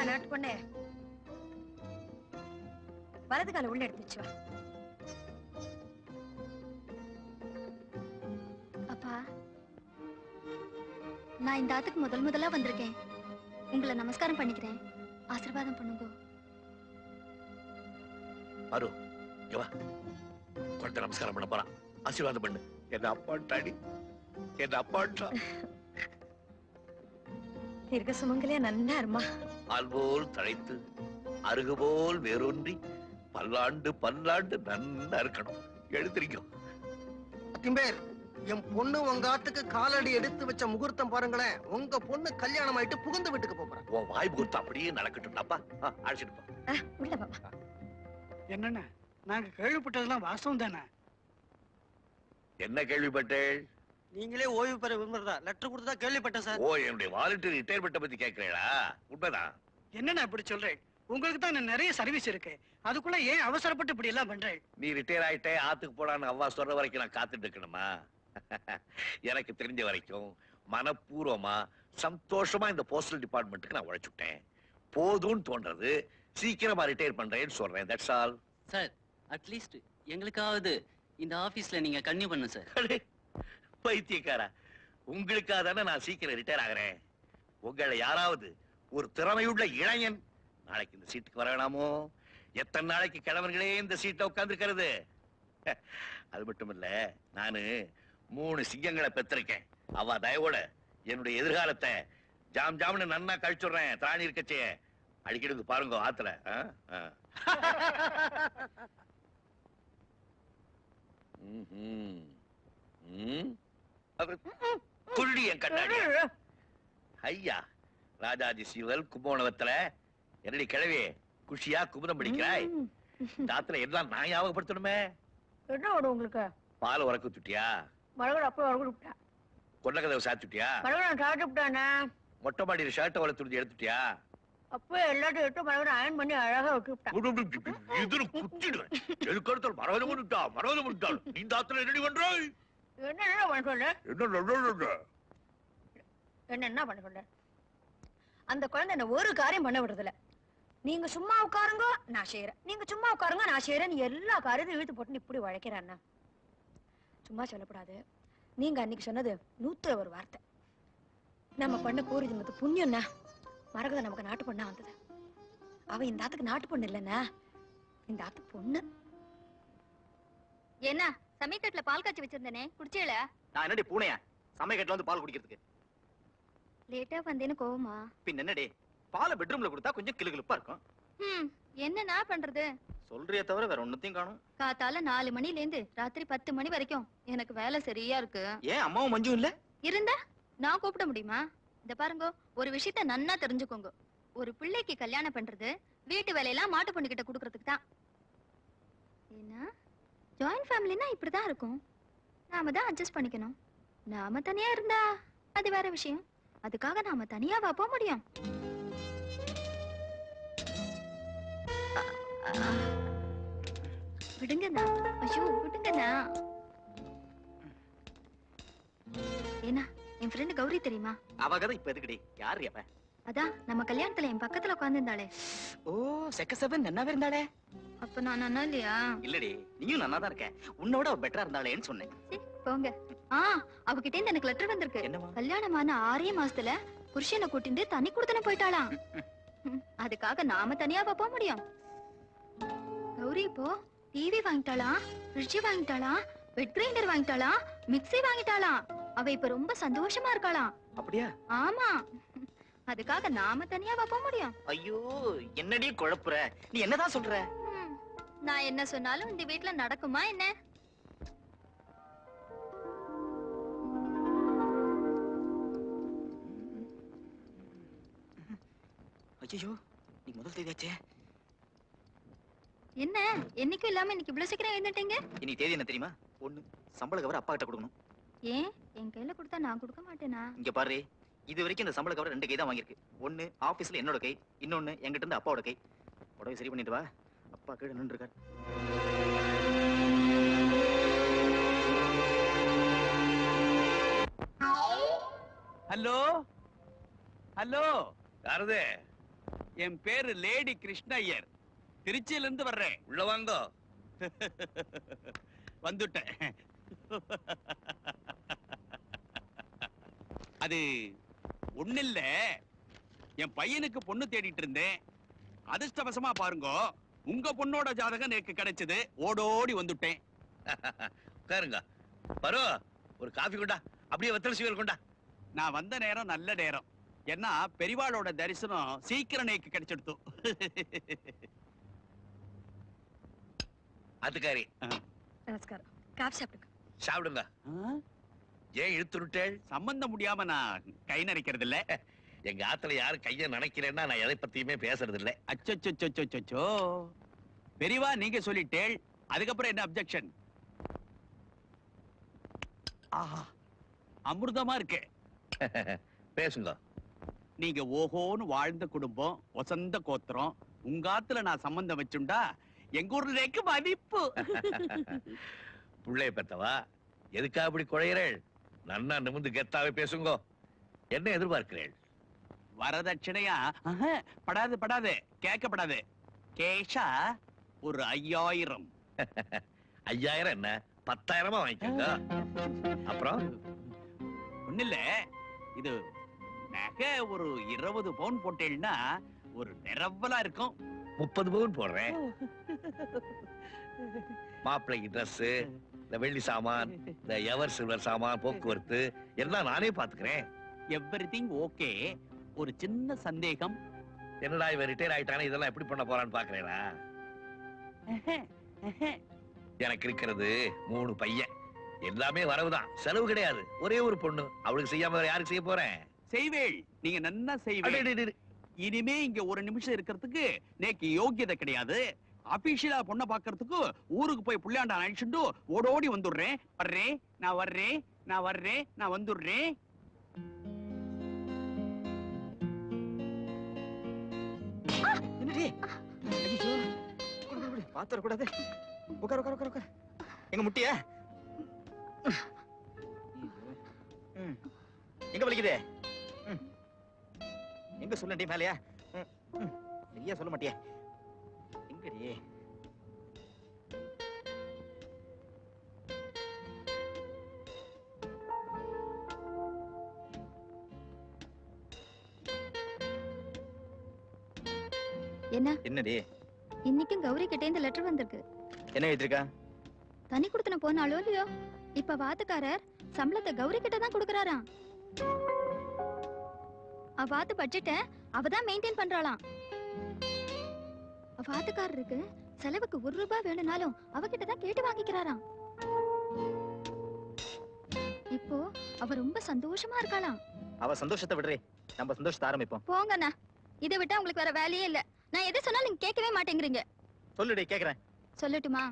நாட்டு பொண்ணே, வலது கால உள்ள எடுத்து வச்சு வா. அப்பா, நான் இந்த ஆத்துக்கு முதல்ல வந்திருக்கேன். உங்களை நமஸ்காரம் பண்ணிக்கிறேன். ஆசீர்வாதம் பண்ணுங்க. அரு, இங்க வா. குழந்தை நமஸ்காரம் பண்ண போறான். ஆசீர்வாதம் பண்ணு. என்ன அப்பாட்டாடி, என்ன அப்பாட்டா. தீர்க்க சுமங்கலியா நன்னா இருமா. ஆல்போல் தழைத்து அருகுபோல் வேரூன்றி பல்லாண்டு பல்லாண்டு நன்னா இருக்கணும். எழுந்திருக்கும். அத்திம்பேர், என் பொண்ணு உங்க ஆத்துக்கு காலடி எடுத்து வச்ச முகூர்த்தம் பாருங்களேன். உங்க பொண்ணு கல்யாணம் ஆயிட்டு புகுந்த வீட்டுக்கு போறேன். உன் வாய் முகூர்த்தம் அப்படியே நடக்கட்டும்ப்பா. அழைச்சிட்டு போ. உள்ள பாப்பா. என்னண்ணா, நாங்க கேள்விப்பட்டதெல்லாம் வாஸ்தவம் தானே? என்ன கேள்விப்பட்டேன்? நீங்களே ஓய்வு பெற விரும்புறதா லெட்டர் கொடுத்தா கேள்விப்பட்டேன் சார். ஓ, என்னுடைய வாலண்டரி ரிட்டையர்மெண்ட் பத்தி கேட்கிறீங்களா? உண்மைதான். என்னண்ணா இப்படி சொல்றேன்? உங்களுக்கு தான் நிறைய சர்வீஸ் இருக்கு, அதுக்குள்ள ஏன் அவசரப்பட்டு இப்படி எல்லாம் பண்றேன்? நீ ரிட்டையர் ஆயிட்டே ஆத்துக்கு போடான்னு அவ்வா சொல்ற வரைக்கும் நான் காத்துட்டு இருக்கணுமா? எனக்கு தெரிஞ்ச வரைக்கும் மனப்பூர்வமா சந்தோஷமா இந்த போஸ்டல் டிபார்ட்மெண்ட்டுக்கு நான் உழைச்சுட்டேன். போதும்னு தோன்றது சீக்கிரமா ரிட்டையர் பண்றேன்னு சொல்றேன். That's all. சார், அட்லீஸ்ட் எங்களுக்காவது இந்த ஆபீஸ்ல நீங்க கன்னியூ பண்ணு சார். பைத்தியக்காரா, உங்களுக்காக தானே நான் சீக்கிரம் ரிட்டையர் ஆகிறேன். உங்களை யாராவது ஒரு திறமையுள்ள இளைஞன் நாளைக்கு இந்த சீட்டுக்கு வர வேணாமோ? எத்தனை நாளைக்கு கிழவர்களே இந்த சீட்டை உட்கார்ந்துக்கிறது? அது மட்டும் இல்ல, நானு 3 சிங்கங்களை பெற்றிருக்கேன். அவ தயவோட என்னுடைய எதிர்காலத்தை ஜாம் ஜாம்னு நன்னா கழிச்சுடுறேன். திராணி இருக்கச்சே அடிக்கிறது பாருங்க ஆத்துல. குருடி என் கண்ணாடி. ஐயா, ராஜாஜி சீவல் கும்போணவத்துல என்னடி கிழவி குஷியா குமுதம் பிடிக்கிறாய்? தாத்துல எல்லாம் நான் ஞாபகப்படுத்தணுமே. என்ன ஓடும் உங்களுக்கு? பால் உறக்க விட்டுட்டியா? மழை அப்போ உறக்க விட்டா. கொண்ட கதவை சாத்துட்டியா? மழை சாப்பிட்டு விட்டானே. மொட்டை மாடியில ஷர்ட்டை வள துணிஞ்சு எடுத்துட்டியா? அப்போ எல்லாத்தையும் எடுத்து மழை அயன் பண்ணி அழகா விட்டு விட்டான். இதுல குத்திடுவேன். எதுக்கடுத்தாலும் மரவதை பண்ணிட்டா, மரவதை பண்ணிட்டாள். நீ தாத்துல என்னடி பண்றாய்? என்ன பண்ண சொல்ற? என்ன பண்ண சொல்ற? அந்த குழந்தை என்ன ஒரு காரியம் பண்ண விடுறதில்ல. நீங்க சும்மா உட்காருங்க நான் செய்யறேன், நீங்க சும்மா உட்காருங்க நான் செய்யறேன். நீ எல்லா காரியத்தையும் இழுத்து போட்டு இப்படி உழைக்கிறான்னா சும்மா சொல்லக்கூடாது. நீங்க அன்னைக்கு சொன்னது 101 வார்த்தை. நம்ம பண்ண பூரி தினத்து புண்ணியம்னா மரகத நமக்கு நாட்டு பொண்ணா வந்தது. அவ இந்த ஆத்துக்கு நாட்டு பொண்ணு இல்லைன்னா இந்த ஆத்து பொண்ணு. என்ன சமயக்கட்டுல பால் காய்ச்சி வச்சிருந்தேனே, குடிச்சேல? நான் என்னடி பூனையா சமயக்கட்டுல வந்து பால் குடிக்கிறதுக்கு? லேட்டா வந்தேன்னு கோவமா? பின் என்னடி, பாலை பெட்ரூம்ல கொடுத்தா கொஞ்சம் கிளுகிளுப்பா இருக்கும். என்ன பண்றது? சொல்றியே தவிர வேற ஒண்ணுத்தையும் காணும். காத்தால 4 மணில இருந்து ராத்திரி 10 மணி வரைக்கும் எனக்கு வேலை சரியா இருக்கு. ஏன் அம்மாவும் மஞ்சும் இல்ல? இருந்தா நான் கூப்பிட முடியுமா? இந்த பாருங்க, ஒரு விஷயத்த நன்னா தெரிஞ்சுக்கோங்க. ஒரு பிள்ளைக்கு கல்யாணம் பண்றது வீட்டு வேலையெல்லாம் மாட்டு பொண்ணு கிட்ட குடுக்கறதுக்கு தான். ஏன்னா ஜாயிண்ட் ஃபேமிலினா இப்படிதான் இருக்கும். நாம தான் அட்ஜஸ்ட் பண்ணிக்கணும். நாம தனியா இருந்தா அது வேற விஷயம். அதுக்காக நாம தனியாவா போக முடியும்? விடுங்கண்ணா, ஐயோ விடுங்கண்ணா. ஏன்னா என் ஃப்ரெண்ட் கௌரி தெரியுமா? அவ கதை இப்ப எதுக்குடி? யாரு அவ? அதான் நம்ம கல்யாணத்துல என் பக்கத்துல உட்கார்ந்து இருந்தாளே. ஓ, செக்கசவன் நன்னாவே இருந்தாளே. அப்ப நான் நன்னா இல்லையா? இல்லடி, நீயும் நன்னா தான் இருக்க. உன்னோட அவ பெட்டரா இருந்தாளேன்னு சொன்னேன். போங்க. அவகிட்ட இருந்து எனக்கு லெட்டர் வந்திருக்கு. கல்யாணமான 6 மாசத்துல புருஷனை கூட்டிட்டு தனி கொடுத்தன போயிட்டாளாம். அதுக்காக நாம தனியாவா போக முடியும்? கௌரி இப்போ டிவி வாங்கிட்டாளாம், ஃப்ரிட்ஜ் வாங்கிட்டாளாம், பெட் கிரைண்டர் வாங்கிட்டாளாம், மிக்ஸி வாங்கிட்டாளாம். அவ இப்ப ரொம்ப சந்தோஷமா இருக்காளாம். அப்படியா? ஆமா. அதுக்காக நாம தனியாவா போக முடியும்? ஐயோ, என்னடி குழப்புற? நீ என்னதான் சொல்ற? நான் என்ன சொன்னாலும் இந்த வீட்டுல நடக்குமா என்ன? ஐயோ, நீ முதல் தேதியாச்சே. என்ன என்னைக்கும் இல்லாம இன்னைக்கு இவ்வளவு சீக்கிரம் எழுந்துட்டீங்க? இன்னைக்கு தேதி என்ன தெரியுமா? 1 சம்பள கவர் அப்பா கிட்ட கொடுக்கணும். ஏன் என் கையில கொடுத்தா நான் கொடுக்க மாட்டேனா? இங்க பாரு, இது வரைக்கும் இந்த சம்பள கவர் 2 கை தான் வாங்கியிருக்கு. 1 ஆபீஸ்ல என்னோட கை, இன்னொன்னு என்கிட்ட இருந்து அப்பாவோட கை. உடனே சரி பண்ணிட்டு வா, அப்பா கீழே நின்று இருக்காரு. ஹலோ ஹலோ, யாரது? என் பேரு லேடி கிருஷ்ணய்யர். திருச்சியில இருந்து வர்றேன். உள்ள வாங்கோ. வந்துட்டேன். அது ஒண்ணில்ல, என் பையனுக்கு பொண்ணு தேடிட்டு இருந்தேன். அதிர்ஷ்டவசமா பாருங்க, உங்க பொண்ணோட ஜாதகம் எனக்கு கிடைச்சது. ஓடோடி வந்துட்டேன். உட்காருங்க. பரோ, ஒரு காஃபி கொண்டா, அப்படியே வெத்தலை சீவல் கொண்டா. நான் வந்த நேரம் நல்ல நேரம். ஏன்னா பெரிவாளோட தரிசனம் சீக்கிரம் எனக்கு கிடைச்சிடுத்து. அதுக்காரி நமஸ்காரம். காஃபி சாப்பிடுங்க. சாப்பிடுங்க. ஏன் இழுத்துருட்டேள்? சம்பந்தம் முடியாம நான் கை நரைக்கிறது இல்ல. எங்க ஆத்துல யாரும் கைய நினைக்கிறேன்னா நான் எதை பத்தியுமே பேசுறது இல்ல. அச்சோ, பெரிவா நீங்க சொல்லிட்டேள், அதுக்கப்புறம் என்ன அப்செக்ஷன்? ஆஹா, அமிர்தமா இருக்கு. பேசுங்க. நீங்க ஓஹோன்னு வாழ்ந்த குடும்பம், வசந்த கோத்திரம். உங்க ஆத்துல நான் சம்பந்தம் வச்சுண்டா எங்க ஊர்ல மதிப்பு. புள்ளைய பெத்தவா, எதுக்கா அப்படி குழையிறேள்? நன்னா நிமிந்து கெத்தாவே பேசுங்க. என்ன எதிர்பார்க்கிறேள்? வரதட்சணையா? படாது, கேட்கப்படாது. கேஷா ஒரு 5000. 5000 என்ன 10,000 வாங்கிக்கோங்க. அப்புறம் ஒண்ணுல்ல, இது நகை ஒரு 20 பவுன் போட்டேன்னா ஒரு நிரவலா இருக்கும். 30 பவுன் போடுறேன். மாப்பிள்ளைக்கு ட்ரெஸ், இந்த வெள்ளி சாமான், இந்த எவர் சில்வர் சாமான், போக்குவரத்து எல்லாம் நானே பாத்துக்கிறேன். Everything okay. ஒரு சின்ன சந்தேகம். என்னடா இவன் ரிட்டையர் ஆயிட்டானே, இதெல்லாம் எப்படி பண்ண போறான்னு பாக்குறேனா? எனக்கு இருக்கிறது 3 பையன். எல்லாமே வரவுதான், செலவு கிடையாது. ஒரே ஒரு பொண்ணு, அவளுக்கு செய்யாம வேற யாருக்கு செய்ய போறேன்? செய்வேள், நீங்க நன்னா செய்வேள். இனிமே இங்க ஒரு நிமிஷம் இருக்கிறதுக்கு நேக்கு யோகியதை கிடையாது. அபிஷியலா பொண்ணை பாக்குறதுக்கு ஊருக்கு போய் புள்ளையாண்டா அழிச்சுட்டு ஓடோடி வந்துடுறேன். நான் வந்துடுறேன். என்னடி? ஐயோ, குடு, பாத்திர கூடாது. உட்கார். எங்க முட்டியா? எங்க வலிக்குது? எங்க சொல்லண்டி? மேலையா? சரியா சொல்ல மாட்டியா? எங்கடி? என்னடி? இன்னைக்கும் கௌரி கிட்ட இந்த லெட்டர் வந்திருக்கு. என்ன எழுதிருக்கா? தனி கொடுத்தன போனாலோ இல்லையோ, இப்ப வாத்துக்காரர் சம்பளத்தை கௌரி கிட்ட தான் கொடுக்கறாராம். அவாத்து பட்ஜெட்ட அவதான் மெயின்டைன் பண்றாளாம். வாத்துக்காரருக்கு செலவுக்கு 1 ரூபாய் வேணும்னாலும் அவகிட்ட தான் கேட்டு வாங்கிக்கிறாராம். இப்போ அவ ரொம்ப சந்தோஷமா இருக்காளாம். அவ சந்தோஷத்தை விடுறே, நம்ம சந்தோஷத்தை ஆரம்பிப்போம். போங்கண்ணா, இதை விட்டா உங்களுக்கு வேற வேலையே இல்ல. நான் எதை சொன்னாலும் நீங்க கேட்கவே மாட்டேங்கிறீங்க. சொல்லுடி, கேக்குறேன். சொல்லட்டுமா?